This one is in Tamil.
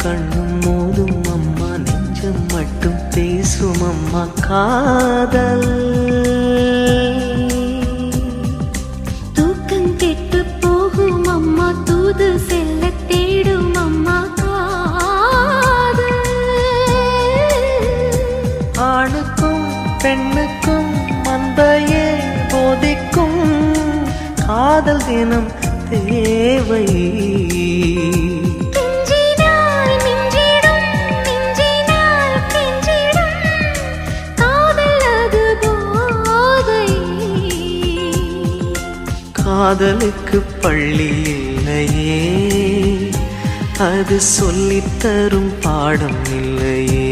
கண்ணும் மோதும் அம்மா, நெஞ்சம் மட்டும் பேசும் அம்மா காதல். தூக்கம் கெட்டு போகும் அம்மா, தூது செல்ல தேடும் அம்மா காதல். ஆணுக்கும் பெண்ணுக்கும் அன்பையே போதிக்கும் காதல் தினம் தேவை. காதலுக்கு பள்ளி இல்லையே, அது சொல்லித்தரும் பாடம் இல்லையே.